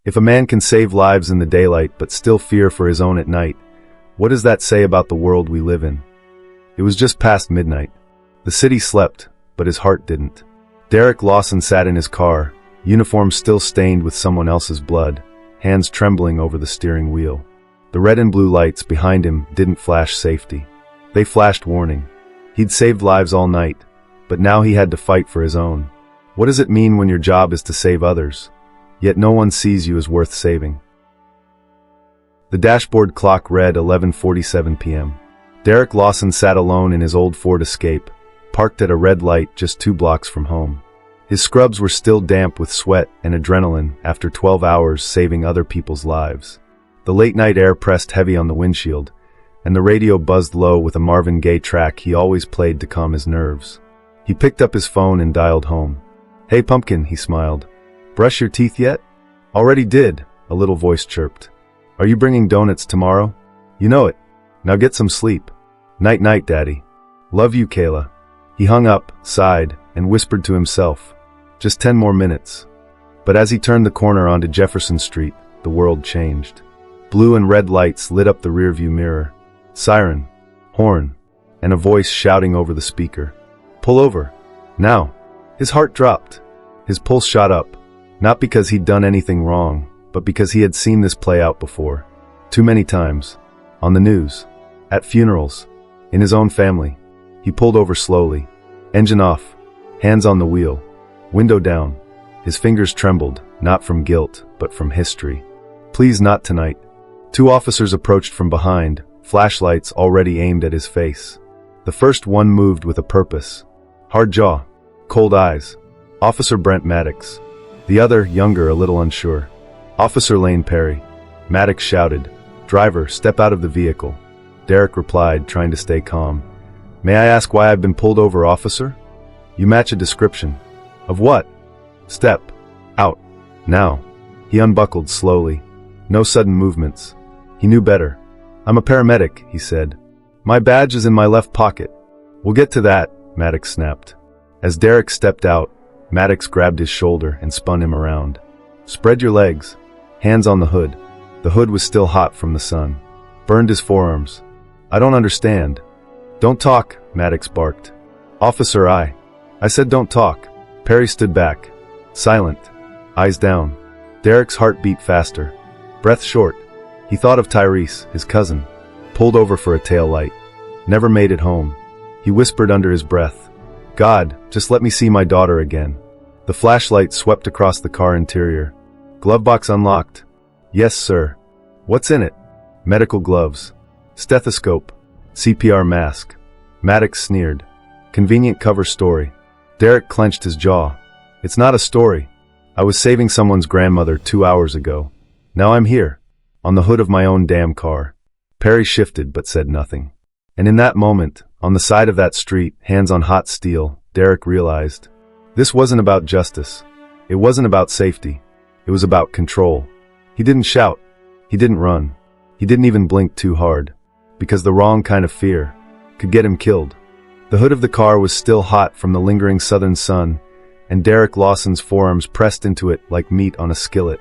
If a man can save lives in the daylight but still fear for his own at night, what does that say about the world we live in? It was just past midnight. The city slept, but his heart didn't. Derek Lawson sat in his car, uniform still stained with someone else's blood, hands trembling over the steering wheel. The red and blue lights behind him didn't flash safety. They flashed warning. He'd saved lives all night, but now he had to fight for his own. What does it mean when your job is to save others, yet no one sees you as worth saving? The dashboard clock read 11:47 p.m. Derek Lawson sat alone in his old Ford Escape, parked at a red light just 2 blocks from home. His scrubs were still damp with sweat and adrenaline after 12 hours saving other people's lives. The late-night air pressed heavy on the windshield, and the radio buzzed low with a Marvin Gaye track he always played to calm his nerves. He picked up his phone and dialed home. "Hey, Pumpkin," he smiled. "Brush your teeth yet?" "Already did," a little voice chirped. "Are you bringing donuts tomorrow?" "You know it. Now get some sleep." "Night-night, Daddy." "Love you, Kayla." He hung up, sighed, and whispered to himself, "Just 10 more minutes." But as he turned the corner onto Jefferson Street, the world changed. Blue and red lights lit up the rearview mirror. Siren, horn, and a voice shouting over the speaker. "Pull over. Now." His heart dropped. His pulse shot up, not because he'd done anything wrong, but because he had seen this play out before. Too many times. On the news. At funerals. In his own family. He pulled over slowly. Engine off. Hands on the wheel. Window down. His fingers trembled, not from guilt, but from history. "Please not tonight." 2 officers approached from behind, flashlights already aimed at his face. The first one moved with a purpose. Hard jaw. Cold eyes. Officer Brent Maddox. The other, younger, a little unsure. "Officer Lane Perry." Maddox shouted, "Driver, step out of the vehicle." Derek replied, trying to stay calm. "May I ask why I've been pulled over, officer?" "You match a description." "Of what?" "Step. Out. Now." He unbuckled slowly. No sudden movements. He knew better. "I'm a paramedic," he said. "My badge is in my left pocket." "We'll get to that," Maddox snapped. As Derek stepped out, Maddox grabbed his shoulder and spun him around. "Spread your legs." Hands on the hood. The hood was still hot from the sun. Burned his forearms. "I don't understand." "Don't talk," Maddox barked. "Officer, I said don't talk." Perry stood back. Silent. Eyes down. Derek's heart beat faster. Breath short. He thought of Tyrese, his cousin. Pulled over for a tail light. Never made it home. He whispered under his breath, "God, just let me see my daughter again." The flashlight swept across the car interior. "Glovebox unlocked." "Yes, sir." "What's in it?" "Medical gloves. Stethoscope. CPR mask." Maddox sneered. "Convenient cover story." Derek clenched his jaw. "It's not a story. I was saving someone's grandmother 2 hours ago. Now I'm here. On the hood of my own damn car." Perry shifted but said nothing. And in that moment, on the side of that street, hands on hot steel, Derek realized. This wasn't about justice. It wasn't about safety. It was about control. He didn't shout. He didn't run. He didn't even blink too hard. Because the wrong kind of fear could get him killed. The hood of the car was still hot from the lingering southern sun, and Derek Lawson's forearms pressed into it like meat on a skillet.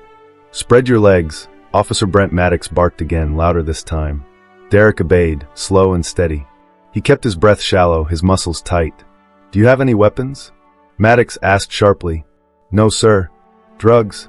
"Spread your legs," Officer Brent Maddox barked again, louder this time. Derek obeyed, slow and steady. He kept his breath shallow, his muscles tight. "Do you have any weapons?" Maddox asked sharply. "No, sir." "Drugs?"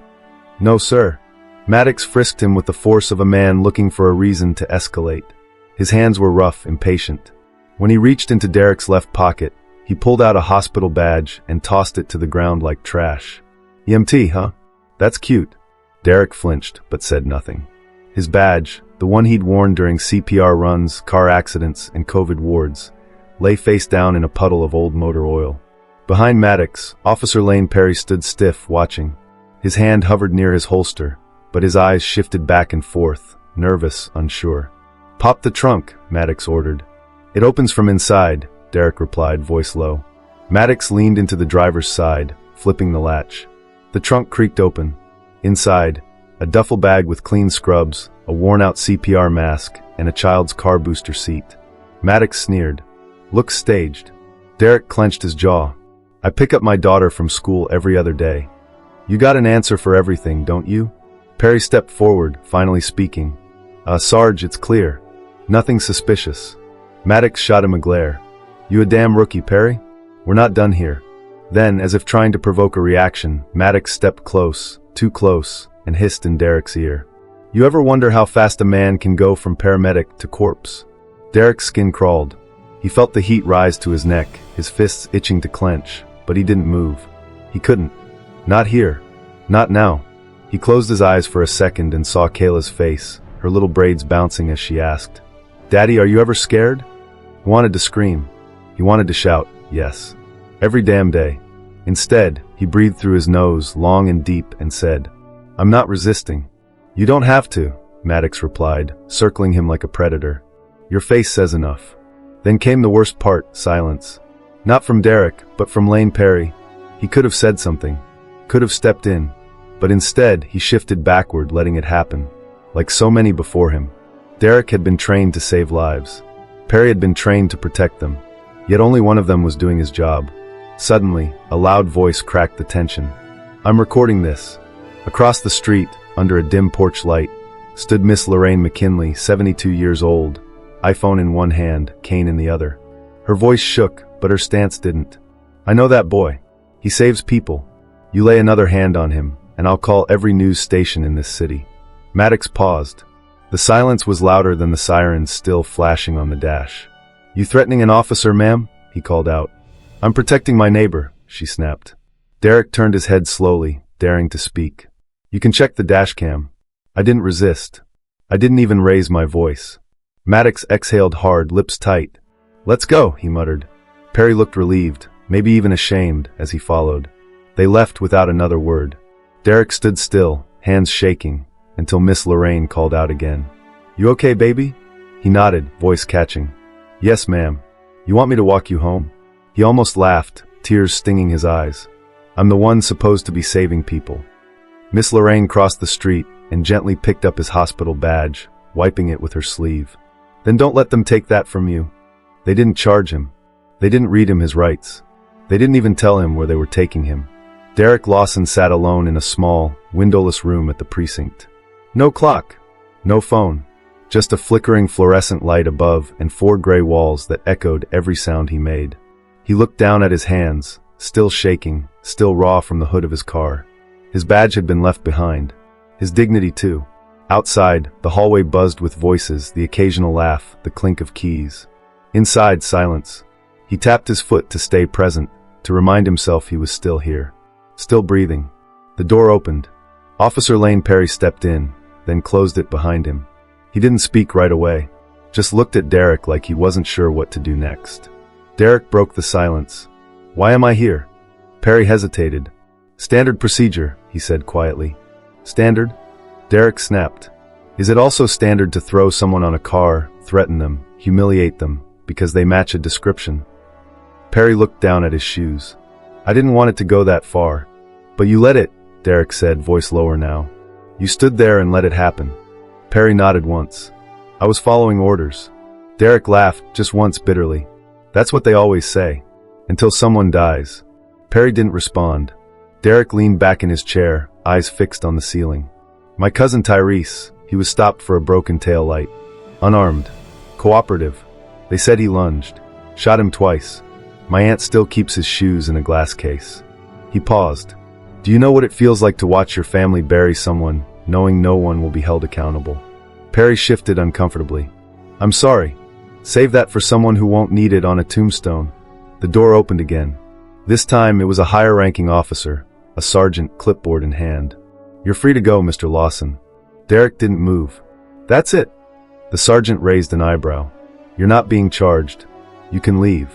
"No, sir." Maddox frisked him with the force of a man looking for a reason to escalate. His hands were rough, impatient. When he reached into Derek's left pocket, he pulled out a hospital badge and tossed it to the ground like trash. "EMT, huh? That's cute." Derek flinched, but said nothing. His badge, the one he'd worn during CPR runs, car accidents, and COVID wards, lay face down in a puddle of old motor oil. Behind Maddox, Officer Lane Perry stood stiff, watching. His hand hovered near his holster, but his eyes shifted back and forth, nervous, unsure. "Pop the trunk," Maddox ordered. "It opens from inside," Derek replied, voice low. Maddox leaned into the driver's side, flipping the latch. The trunk creaked open. Inside, a duffel bag with clean scrubs, a worn-out CPR mask, and a child's car booster seat. Maddox sneered. "Looks staged." Derek clenched his jaw. "I pick up my daughter from school every other day." "You got an answer for everything, don't you?" Perry stepped forward, finally speaking. Sarge, it's clear. Nothing suspicious. Maddox shot him a glare. You a damn rookie, Perry? We're not done here. Then, as if trying to provoke a reaction, Maddox stepped close, too close, and hissed in Derek's ear. You ever wonder how fast a man can go from paramedic to corpse? Derek's skin crawled. He felt the heat rise to his neck, his fists itching to clench, but he didn't move. He couldn't. Not here. Not now. He closed his eyes for a second and saw Kayla's face, her little braids bouncing as she asked, Daddy, are you ever scared? He wanted to scream. He wanted to shout, yes. Every damn day. Instead, he breathed through his nose, long and deep, and said, I'm not resisting. You don't have to, Maddox replied, circling him like a predator. Your face says enough. Then came the worst part, silence. Not from Derek, but from Lane Perry. He could have said something, could have stepped in, but instead he shifted backward, letting it happen. Like so many before him. Derek had been trained to save lives. Perry had been trained to protect them. Yet only one of them was doing his job. Suddenly, a loud voice cracked the tension. I'm recording this. Across the street, under a dim porch light, stood Miss Lorraine McKinley, 72 years old, iPhone in one hand, cane in the other. Her voice shook, but her stance didn't. I know that boy. He saves people. You lay another hand on him, and I'll call every news station in this city. Maddox paused. The silence was louder than the sirens still flashing on the dash. You threatening an officer, ma'am? He called out. I'm protecting my neighbor, she snapped. Derek turned his head slowly, daring to speak. You can check the dash cam. I didn't resist. I didn't even raise my voice. Maddox exhaled hard, lips tight. Let's go, he muttered. Perry looked relieved, maybe even ashamed, as he followed. They left without another word. Derek stood still, hands shaking, until Miss Lorraine called out again. You okay, baby? He nodded, voice catching. Yes, ma'am. You want me to walk you home? He almost laughed, tears stinging his eyes. I'm the one supposed to be saving people. Miss Lorraine crossed the street and gently picked up his hospital badge, wiping it with her sleeve. Then don't let them take that from you. They didn't charge him. They didn't read him his rights. They didn't even tell him where they were taking him. Derek Lawson sat alone in a small, windowless room at the precinct. No clock. No phone. Just a flickering fluorescent light above and 4 gray walls that echoed every sound he made. He looked down at his hands, still shaking, still raw from the hood of his car. His badge had been left behind. His dignity too. Outside, the hallway buzzed with voices, the occasional laugh, the clink of keys. Inside, silence. He tapped his foot to stay present, to remind himself he was still here. Still breathing. The door opened. Officer Lane Perry stepped in, then closed it behind him. He didn't speak right away, just looked at Derek like he wasn't sure what to do next. Derek broke the silence. Why am I here? Perry hesitated. Standard procedure, he said quietly. Standard? Derek snapped. Is it also standard to throw someone on a car, threaten them, humiliate them, because they match a description? Perry looked down at his shoes. I didn't want it to go that far. But you let it, Derek said, voice lower now. You stood there and let it happen. Perry nodded once. I was following orders. Derek laughed, just once bitterly. That's what they always say. Until someone dies. Perry didn't respond. Derek leaned back in his chair, eyes fixed on the ceiling. My cousin Tyrese, he was stopped for a broken tail light. Unarmed. Cooperative. They said he lunged. Shot him twice. My aunt still keeps his shoes in a glass case. He paused. Do you know what it feels like to watch your family bury someone, knowing no one will be held accountable? Perry shifted uncomfortably. I'm sorry. Save that for someone who won't need it on a tombstone. The door opened again. This time it was a higher-ranking officer, a sergeant, clipboard in hand. You're free to go, Mr. Lawson. Derek didn't move. That's it. The sergeant raised an eyebrow. You're not being charged. You can leave.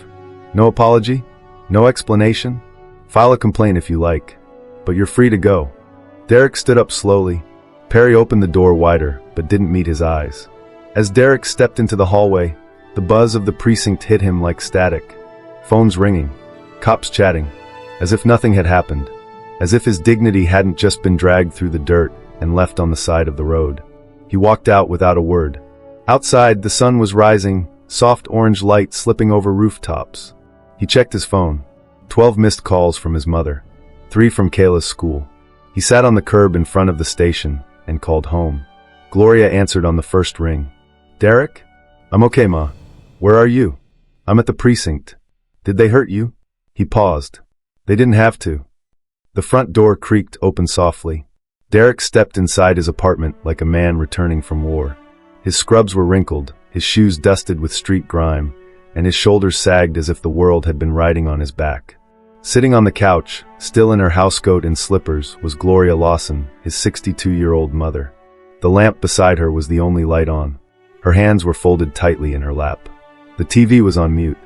No apology? No explanation? File a complaint if you like. But you're free to go. Derek stood up slowly. Perry opened the door wider, but didn't meet his eyes. As Derek stepped into the hallway, the buzz of the precinct hit him like static. Phones ringing. Cops chatting. As if nothing had happened. As if his dignity hadn't just been dragged through the dirt and left on the side of the road. He walked out without a word. Outside, the sun was rising, soft orange light slipping over rooftops. He checked his phone. 12 missed calls from his mother. 3 from Kayla's school. He sat on the curb in front of the station, and called home. Gloria answered on the first ring. "Derek? I'm okay, Ma. Where are you?" "I'm at the precinct." "Did they hurt you?" He paused. "They didn't have to." The front door creaked open softly. Derek stepped inside his apartment like a man returning from war. His scrubs were wrinkled, his shoes dusted with street grime, and his shoulders sagged as if the world had been riding on his back. Sitting on the couch, still in her housecoat and slippers, was Gloria Lawson, his 62-year-old mother. The lamp beside her was the only light on. Her hands were folded tightly in her lap. The TV was on mute.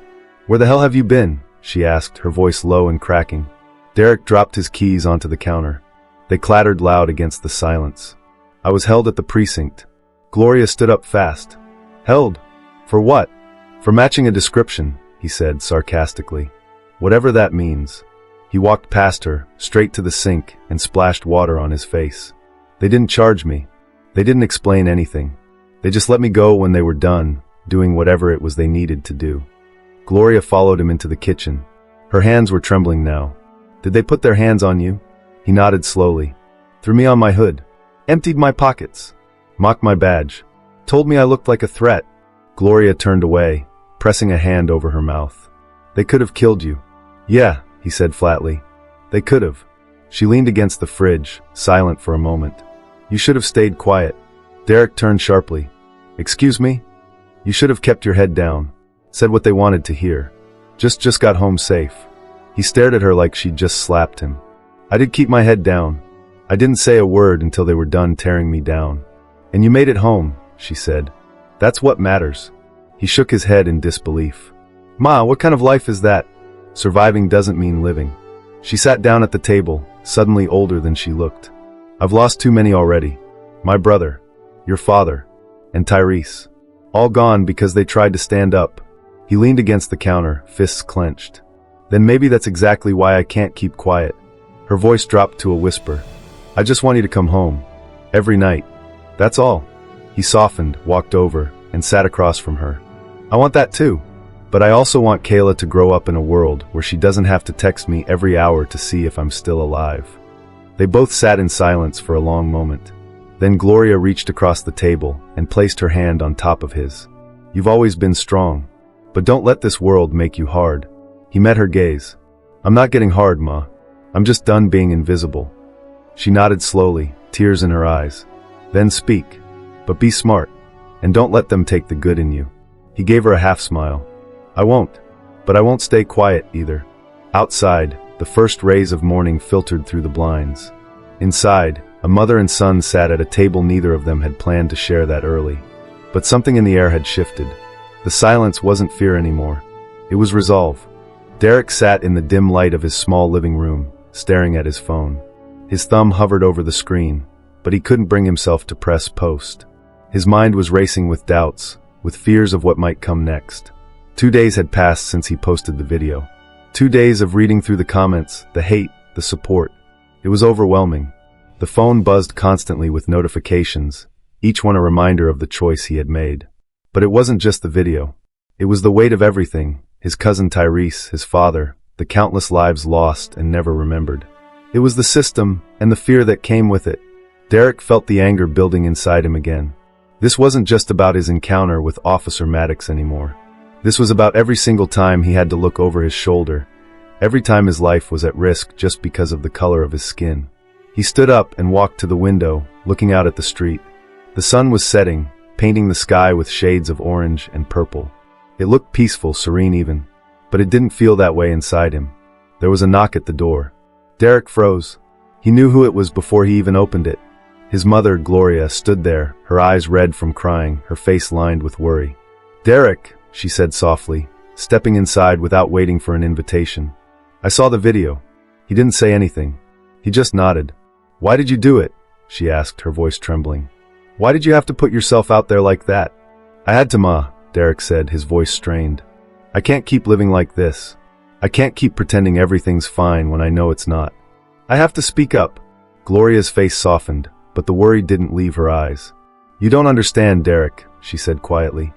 "Where the hell have you been?" she asked, her voice low and cracking. Derek dropped his keys onto the counter. They clattered loud against the silence. "I was held at the precinct." Gloria stood up fast. "Held? For what?" "For matching a description," he said sarcastically. "Whatever that means." He walked past her, straight to the sink, and splashed water on his face. "They didn't charge me. They didn't explain anything. They just let me go when they were done, doing whatever it was they needed to do." Gloria followed him into the kitchen. Her hands were trembling now. "Did they put their hands on you?" He nodded slowly. "Threw me on my hood. Emptied my pockets. Mocked my badge. Told me I looked like a threat." Gloria turned away, pressing a hand over her mouth. "They could have killed you." "Yeah," he said flatly. "They could have." She leaned against the fridge, silent for a moment. "You should have stayed quiet." Derek turned sharply. "Excuse me?" "You should have kept your head down. Said what they wanted to hear. Just got home safe." He stared at her like she'd just slapped him. "I did keep my head down. I didn't say a word until they were done tearing me down." "And you made it home," she said. "That's what matters." He shook his head in disbelief. "Ma, what kind of life is that? Surviving doesn't mean living." She sat down at the table, suddenly older than she looked. "I've lost too many already. My brother, your father, and Tyrese. All gone because they tried to stand up." He leaned against the counter, fists clenched. "Then maybe that's exactly why I can't keep quiet." Her voice dropped to a whisper. "I just want you to come home. Every night. That's all." He softened, walked over, and sat across from her. "I want that too. But I also want Kayla to grow up in a world where she doesn't have to text me every hour to see if I'm still alive." They both sat in silence for a long moment. Then Gloria reached across the table and placed her hand on top of his. "You've always been strong. But don't let this world make you hard." He met her gaze. "I'm not getting hard, Ma. I'm just done being invisible." She nodded slowly, tears in her eyes. "Then speak. But be smart. And don't let them take the good in you." He gave her a half smile. "I won't. But I won't stay quiet either." Outside, the first rays of morning filtered through the blinds. Inside, a mother and son sat at a table neither of them had planned to share that early. But something in the air had shifted. The silence wasn't fear anymore. It was resolve. Derek sat in the dim light of his small living room, staring at his phone. His thumb hovered over the screen, but he couldn't bring himself to press post. His mind was racing with doubts, with fears of what might come next. 2 days had passed since he posted the video. 2 days of reading through the comments, the hate, the support. It was overwhelming. The phone buzzed constantly with notifications, each one a reminder of the choice he had made. But it wasn't just the video. It was the weight of everything, his cousin Tyrese, his father, the countless lives lost and never remembered. It was the system and the fear that came with it. Derek felt the anger building inside him again. This wasn't just about his encounter with Officer Maddox anymore. This was about every single time he had to look over his shoulder, every time his life was at risk just because of the color of his skin. He stood up and walked to the window, looking out at the street. The sun was setting, painting the sky with shades of orange and purple. It looked peaceful, serene even, but it didn't feel that way inside him. There was a knock at the door. Derek froze. He knew who it was before he even opened it. His mother, Gloria, stood there, her eyes red from crying, her face lined with worry. "Derek," she said softly, stepping inside without waiting for an invitation. "I saw the video." He didn't say anything. He just nodded. "Why did you do it?" she asked, her voice trembling. "Why did you have to put yourself out there like that?" "I had to, Ma," Derek said, his voice strained. "I can't keep living like this. I can't keep pretending everything's fine when I know it's not. I have to speak up." Gloria's face softened, but the worry didn't leave her eyes. "You don't understand, Derek," she said quietly.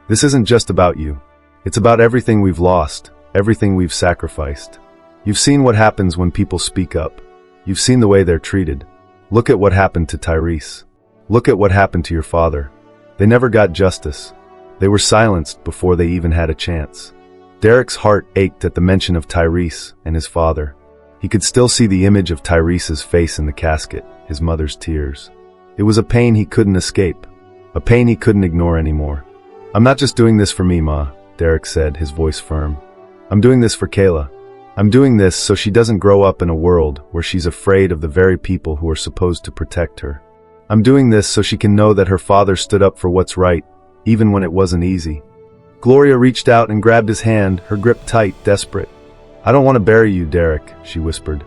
"This isn't just about you. It's about everything we've lost, everything we've sacrificed. You've seen what happens when people speak up. You've seen the way they're treated. Look at what happened to Tyrese. Look at what happened to your father. They never got justice. They were silenced before they even had a chance. Derek's heart ached at the mention of Tyrese and his father. He could still see the image of Tyrese's face in the casket, his mother's tears. It was a pain he couldn't escape, a pain he couldn't ignore anymore. I'm not just doing this for me, Ma, Derek said, his voice firm. I'm doing this for Kayla. I'm doing this so she doesn't grow up in a world where she's afraid of the very people who are supposed to protect her. I'm doing this so she can know that her father stood up for what's right, even when it wasn't easy. Gloria reached out and grabbed his hand, her grip tight, desperate. I don't want to bury you, Derek, she whispered.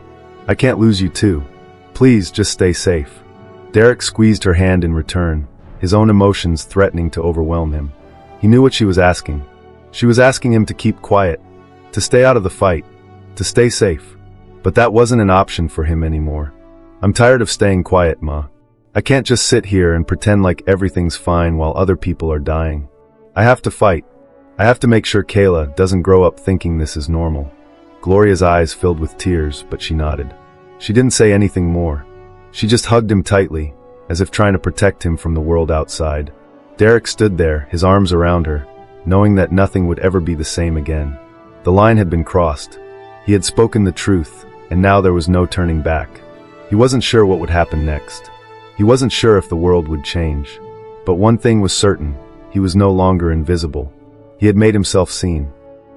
I can't lose you too. Please, just stay safe. Derek squeezed her hand in return, his own emotions threatening to overwhelm him. He knew what she was asking. She was asking him to keep quiet, to stay out of the fight, to stay safe. But that wasn't an option for him anymore. I'm tired of staying quiet, Ma. I can't just sit here and pretend like everything's fine while other people are dying. I have to fight. I have to make sure Kayla doesn't grow up thinking this is normal. Gloria's eyes filled with tears, but she nodded. She didn't say anything more. She just hugged him tightly, as if trying to protect him from the world outside. Derek stood there, his arms around her, knowing that nothing would ever be the same again. The line had been crossed. He had spoken the truth, and now there was no turning back. He wasn't sure what would happen next. He wasn't sure if the world would change. But one thing was certain, he was no longer invisible. He had made himself seen.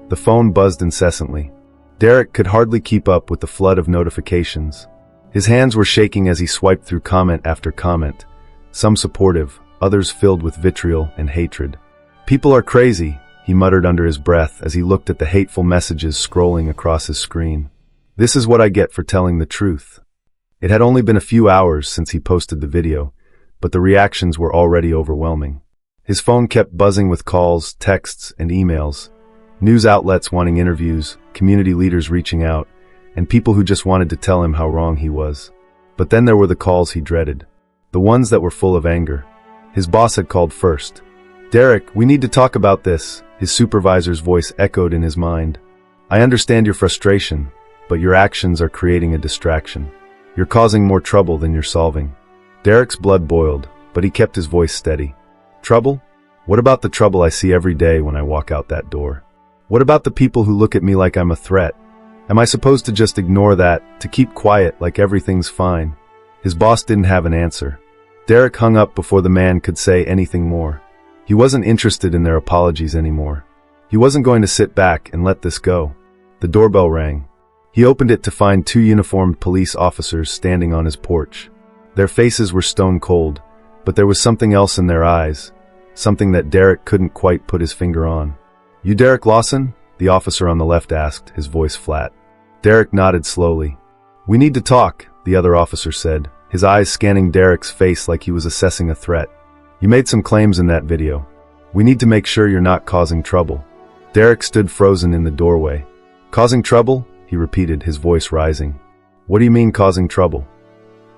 The phone buzzed incessantly. Derek could hardly keep up with the flood of notifications. His hands were shaking as he swiped through comment after comment, some supportive, others filled with vitriol and hatred. People are crazy, he muttered under his breath as he looked at the hateful messages scrolling across his screen. This is what I get for telling the truth. It had only been a few hours since he posted the video, but the reactions were already overwhelming. His phone kept buzzing with calls, texts, and emails. News outlets wanting interviews, community leaders reaching out, and people who just wanted to tell him how wrong he was. But then there were the calls he dreaded. The ones that were full of anger. His boss had called first. Derek, we need to talk about this, his supervisor's voice echoed in his mind. I understand your frustration, but your actions are creating a distraction. You're causing more trouble than you're solving. Derek's blood boiled, but he kept his voice steady. Trouble? What about the trouble I see every day when I walk out that door? What about the people who look at me like I'm a threat? Am I supposed to just ignore that, to keep quiet like everything's fine? His boss didn't have an answer. Derek hung up before the man could say anything more. He wasn't interested in their apologies anymore. He wasn't going to sit back and let this go. The doorbell rang. He opened it to find two uniformed police officers standing on his porch. Their faces were stone cold, but there was something else in their eyes, something that Derek couldn't quite put his finger on. You Derek Lawson? The officer on the left asked, his voice flat. Derek nodded slowly. We need to talk, the other officer said, his eyes scanning Derek's face like he was assessing a threat. You made some claims in that video. We need to make sure you're not causing trouble. Derek stood frozen in the doorway. Causing trouble? He repeated, his voice rising. What do you mean causing trouble?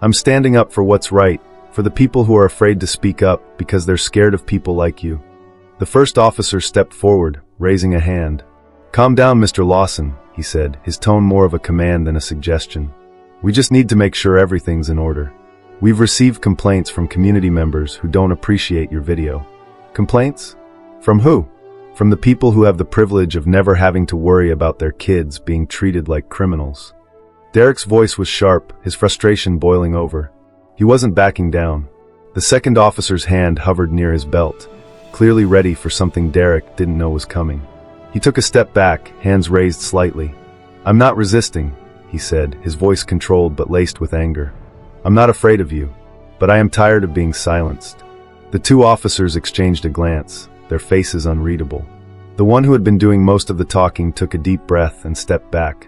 I'm standing up for what's right, for the people who are afraid to speak up because they're scared of people like you. The first officer stepped forward, raising a hand. Calm down, Mr. Lawson, he said, his tone more of a command than a suggestion. We just need to make sure everything's in order. We've received complaints from community members who don't appreciate your video. Complaints? From who? From the people who have the privilege of never having to worry about their kids being treated like criminals. Derek's voice was sharp, his frustration boiling over. He wasn't backing down. The second officer's hand hovered near his belt, clearly ready for something Derek didn't know was coming. He took a step back, hands raised slightly. I'm not resisting, he said, his voice controlled but laced with anger. I'm not afraid of you, but I am tired of being silenced. The two officers exchanged a glance, their faces unreadable. The one who had been doing most of the talking took a deep breath and stepped back.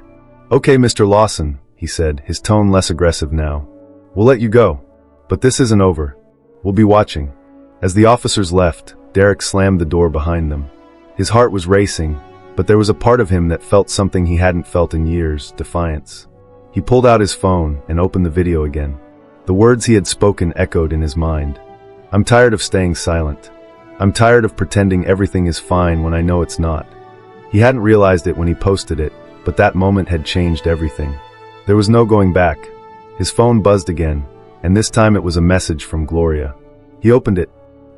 Okay, Mr. Lawson, he said, his tone less aggressive now. We'll let you go. But this isn't over. We'll be watching. As the officers left, Derek slammed the door behind them. His heart was racing, but there was a part of him that felt something he hadn't felt in years, defiance. He pulled out his phone and opened the video again. The words he had spoken echoed in his mind. I'm tired of staying silent. I'm tired of pretending everything is fine when I know it's not. He hadn't realized it when he posted it, but that moment had changed everything. There was no going back. His phone buzzed again, and this time it was a message from Gloria. He opened it.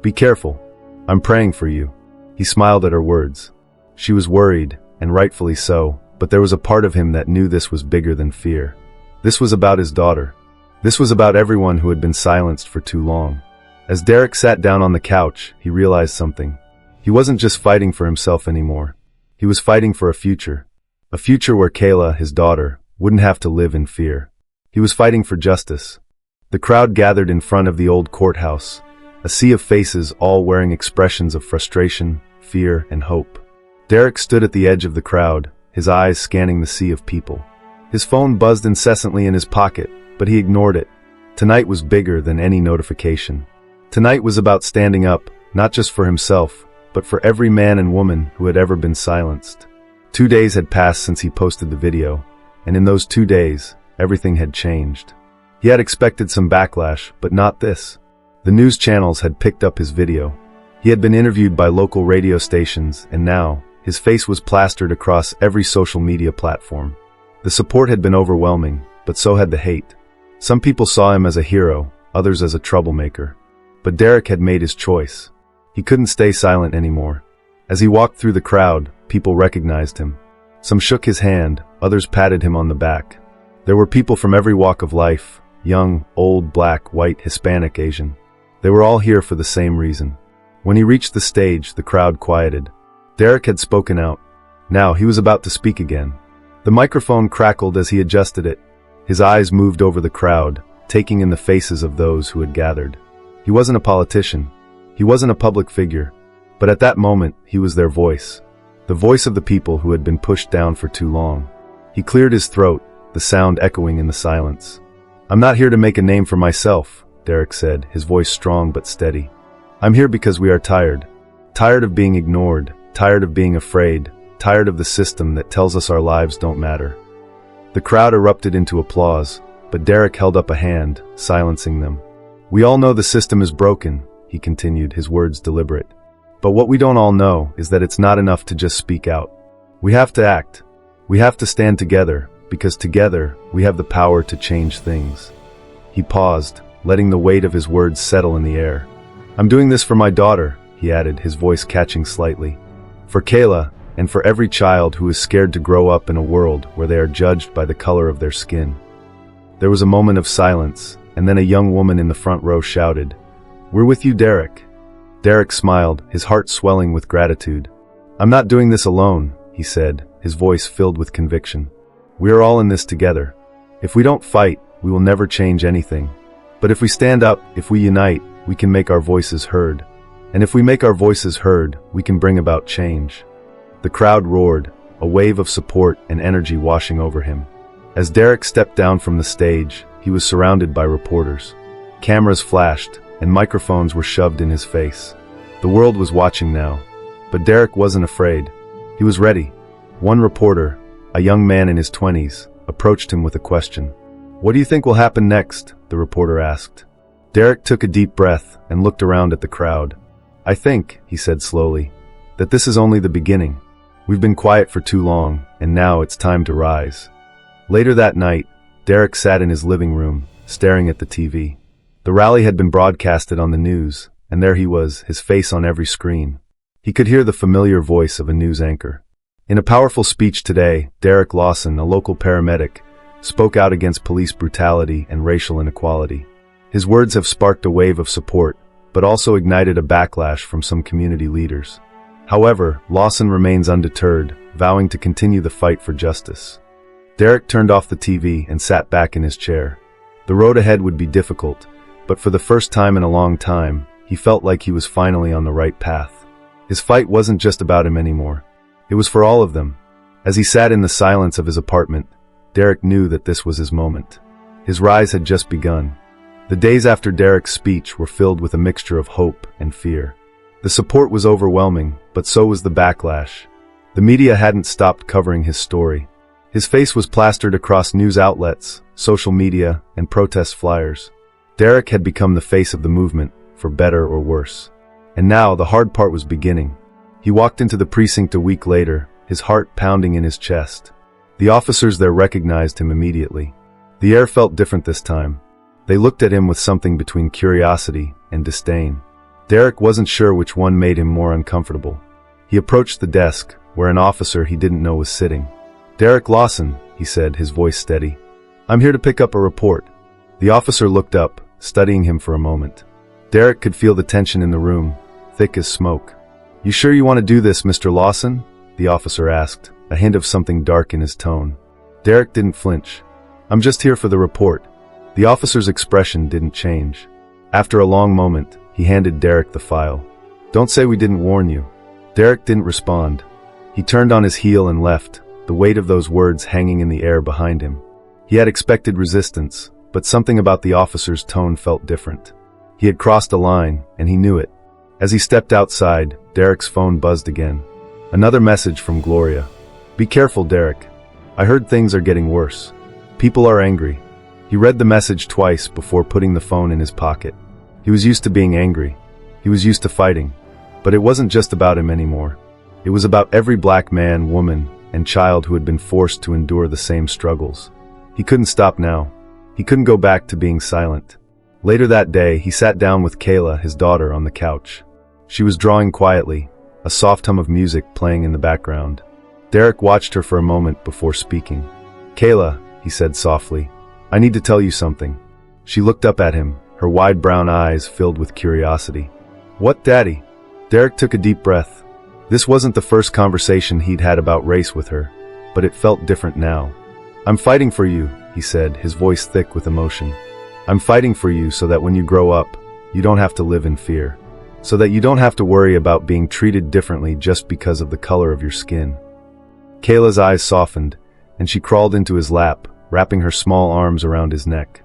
"Be careful. I'm praying for you." He smiled at her words. She was worried, and rightfully so, but there was a part of him that knew this was bigger than fear. This was about his daughter. This was about everyone who had been silenced for too long. As Derek sat down on the couch, he realized something. He wasn't just fighting for himself anymore. He was fighting for a future. A future where Kayla, his daughter, wouldn't have to live in fear. He was fighting for justice. The crowd gathered in front of the old courthouse, a sea of faces all wearing expressions of frustration, fear, and hope. Derek stood at the edge of the crowd, his eyes scanning the sea of people. His phone buzzed incessantly in his pocket, but he ignored it. Tonight was bigger than any notification. Tonight was about standing up, not just for himself, but for every man and woman who had ever been silenced. 2 days had passed since he posted the video, and in those 2 days, everything had changed. He had expected some backlash, but not this. The news channels had picked up his video. He had been interviewed by local radio stations, and now, his face was plastered across every social media platform. The support had been overwhelming, but so had the hate. Some people saw him as a hero, others as a troublemaker. But Derek had made his choice. He couldn't stay silent anymore. As he walked through the crowd, people recognized him. Some shook his hand, others patted him on the back. There were people from every walk of life, young, old, black, white, Hispanic, Asian. They were all here for the same reason. When he reached the stage, the crowd quieted. Derek had spoken out. Now he was about to speak again. The microphone crackled as he adjusted it. His eyes moved over the crowd, taking in the faces of those who had gathered. He wasn't a politician. He wasn't a public figure. But at that moment, he was their voice. The voice of the people who had been pushed down for too long. He cleared his throat, the sound echoing in the silence. "I'm not here to make a name for myself," Derek said, his voice strong but steady. "I'm here because we are tired. Tired of being ignored, tired of being afraid, tired of the system that tells us our lives don't matter." The crowd erupted into applause, but Derek held up a hand, silencing them. "We all know the system is broken," he continued, his words deliberate. "But what we don't all know is that it's not enough to just speak out. We have to act. We have to stand together, because together, we have the power to change things." He paused, letting the weight of his words settle in the air. "I'm doing this for my daughter," he added, his voice catching slightly. "For Kayla, and for every child who is scared to grow up in a world where they are judged by the color of their skin." There was a moment of silence, and then a young woman in the front row shouted, "We're with you, Derek." Derek smiled, his heart swelling with gratitude. "I'm not doing this alone," he said, his voice filled with conviction. "We are all in this together. If we don't fight, we will never change anything. But if we stand up, if we unite, we can make our voices heard. And if we make our voices heard, we can bring about change." The crowd roared, a wave of support and energy washing over him. As Derek stepped down from the stage, he was surrounded by reporters. Cameras flashed, and microphones were shoved in his face. The world was watching now. But Derek wasn't afraid. He was ready. One reporter, a young man in his 20s, approached him with a question. "What do you think will happen next?" the reporter asked. Derek took a deep breath and looked around at the crowd. "I think," he said slowly, "that this is only the beginning. We've been quiet for too long, and now it's time to rise." Later that night, Derek sat in his living room, staring at the TV. The rally had been broadcasted on the news, and there he was, his face on every screen. He could hear the familiar voice of a news anchor. In a powerful speech today, Derek Lawson, a local paramedic, spoke out against police brutality and racial inequality. His words have sparked a wave of support, but also ignited a backlash from some community leaders. However, Lawson remains undeterred, vowing to continue the fight for justice. Derek turned off the TV and sat back in his chair. The road ahead would be difficult, but for the first time in a long time, he felt like he was finally on the right path. His fight wasn't just about him anymore. It was for all of them. As he sat in the silence of his apartment, Derek knew that this was his moment. His rise had just begun. The days after Derek's speech were filled with a mixture of hope and fear. The support was overwhelming, but so was the backlash. The media hadn't stopped covering his story. His face was plastered across news outlets, social media, and protest flyers. Derek had become the face of the movement, for better or worse. And now the hard part was beginning. He walked into the precinct a week later, his heart pounding in his chest. The officers there recognized him immediately. The air felt different this time. They looked at him with something between curiosity and disdain. Derek wasn't sure which one made him more uncomfortable. He approached the desk, where an officer he didn't know was sitting. "Derek Lawson," he said, his voice steady. "I'm here to pick up a report." The officer looked up, studying him for a moment. Derek could feel the tension in the room, thick as smoke. "You sure you want to do this, Mr. Lawson?" the officer asked, a hint of something dark in his tone. Derek didn't flinch. "I'm just here for the report." The officer's expression didn't change. After a long moment, he handed Derek the file. "Don't say we didn't warn you." Derek didn't respond. He turned on his heel and left, the weight of those words hanging in the air behind him. He had expected resistance, but something about the officer's tone felt different. He had crossed a line, and he knew it. As he stepped outside, Derek's phone buzzed again. Another message from Gloria. "Be careful, Derek. I heard things are getting worse. People are angry." He read the message twice before putting the phone in his pocket. He was used to being angry. He was used to fighting. But it wasn't just about him anymore. It was about every black man, woman, and child who had been forced to endure the same struggles. He couldn't stop now. He couldn't go back to being silent. Later that day, he sat down with Kayla, his daughter, on the couch. She was drawing quietly, a soft hum of music playing in the background. Derek watched her for a moment before speaking. "Kayla," he said softly, "I need to tell you something." She looked up at him, her wide brown eyes filled with curiosity. "What, Daddy?" Derek took a deep breath. This wasn't the first conversation he'd had about race with her, but it felt different now. "I'm fighting for you," he said, his voice thick with emotion. "I'm fighting for you so that when you grow up, you don't have to live in fear. So that you don't have to worry about being treated differently just because of the color of your skin." Kayla's eyes softened, and she crawled into his lap, wrapping her small arms around his neck.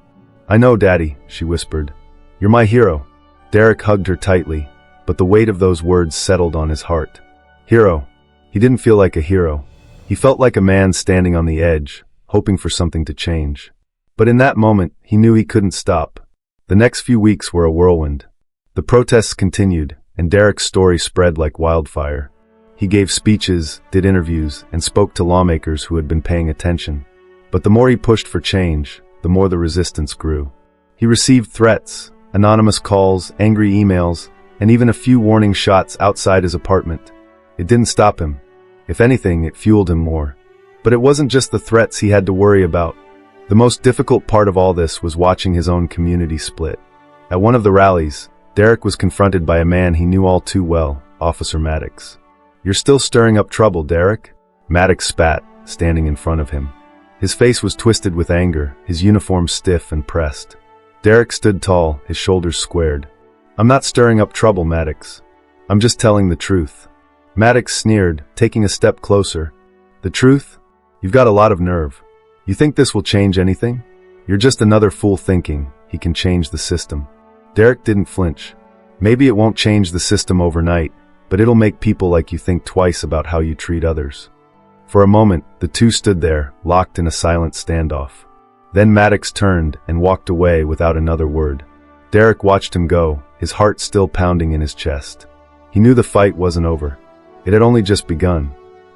"I know, Daddy," she whispered. "You're my hero." Derek hugged her tightly, but the weight of those words settled on his heart. Hero. He didn't feel like a hero. He felt like a man standing on the edge, hoping for something to change. But in that moment, he knew he couldn't stop. The next few weeks were a whirlwind. The protests continued, and Derek's story spread like wildfire. He gave speeches, did interviews, and spoke to lawmakers who had been paying attention. But the more he pushed for change, the more the resistance grew. He received threats, anonymous calls, angry emails, and even a few warning shots outside his apartment. It didn't stop him. If anything, it fueled him more. But it wasn't just the threats he had to worry about. The most difficult part of all this was watching his own community split. At one of the rallies, Derek was confronted by a man he knew all too well, Officer Maddox. "You're still stirring up trouble, Derek?" Maddox spat, standing in front of him. His face was twisted with anger, his uniform stiff and pressed. Derek stood tall, his shoulders squared. "I'm not stirring up trouble, Maddox. I'm just telling the truth." Maddox sneered, taking a step closer. "The truth? You've got a lot of nerve. You think this will change anything? You're just another fool thinking he can change the system." Derek didn't flinch. "Maybe it won't change the system overnight, but it'll make people like you think twice about how you treat others." For a moment, the two stood there, locked in a silent standoff. Then Maddox turned and walked away without another word. Derek watched him go, his heart still pounding in his chest. He knew the fight wasn't over. It had only just begun.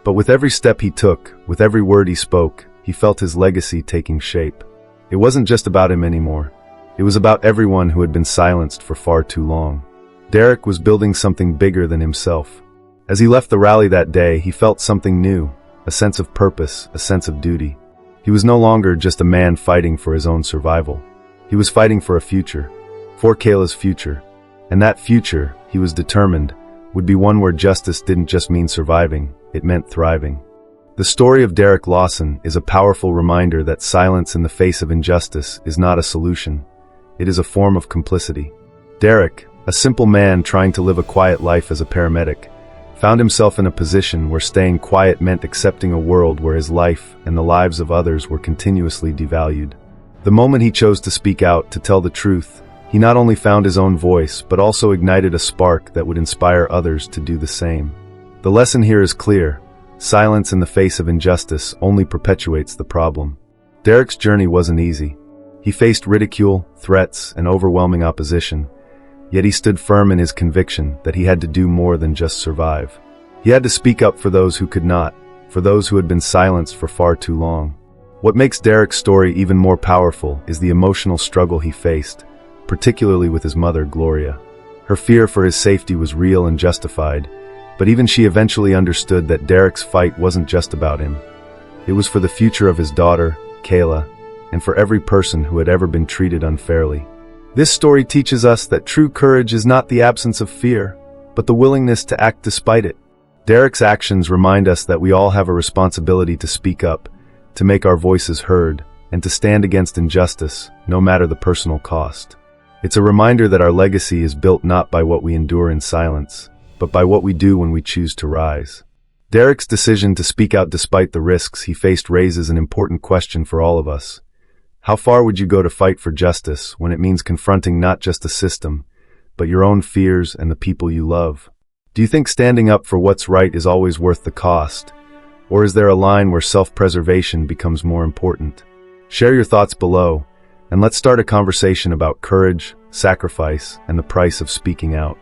But with every step he took, with every word he spoke, he felt his legacy taking shape. It wasn't just about him anymore. It was about everyone who had been silenced for far too long. Derek was building something bigger than himself. As he left the rally that day, he felt something new, a sense of purpose, a sense of duty. He was no longer just a man fighting for his own survival. He was fighting for a future, for Kayla's future. And that future, he was determined, would be one where justice didn't just mean surviving, it meant thriving. The story of Derek Lawson is a powerful reminder that silence in the face of injustice is not a solution. It is a form of complicity. Derek, a simple man trying to live a quiet life as a paramedic, found himself in a position where staying quiet meant accepting a world where his life and the lives of others were continuously devalued. The moment he chose to speak out, to tell the truth, he not only found his own voice, but also ignited a spark that would inspire others to do the same. The lesson here is clear. Silence in the face of injustice only perpetuates the problem. Derek's journey wasn't easy. He faced ridicule, threats, and overwhelming opposition, yet he stood firm in his conviction that he had to do more than just survive. He had to speak up for those who could not, for those who had been silenced for far too long. What makes Derek's story even more powerful is the emotional struggle he faced, particularly with his mother, Gloria. Her fear for his safety was real and justified, but even she eventually understood that Derek's fight wasn't just about him. It was for the future of his daughter, Kayla, and for every person who had ever been treated unfairly. This story teaches us that true courage is not the absence of fear, but the willingness to act despite it. Derek's actions remind us that we all have a responsibility to speak up, to make our voices heard, and to stand against injustice, no matter the personal cost. It's a reminder that our legacy is built not by what we endure in silence, but by what we do when we choose to rise. Derek's decision to speak out despite the risks he faced raises an important question for all of us. How far would you go to fight for justice when it means confronting not just a system, but your own fears and the people you love? Do you think standing up for what's right is always worth the cost? Or is there a line where self-preservation becomes more important? Share your thoughts below, and let's start a conversation about courage, sacrifice, and the price of speaking out.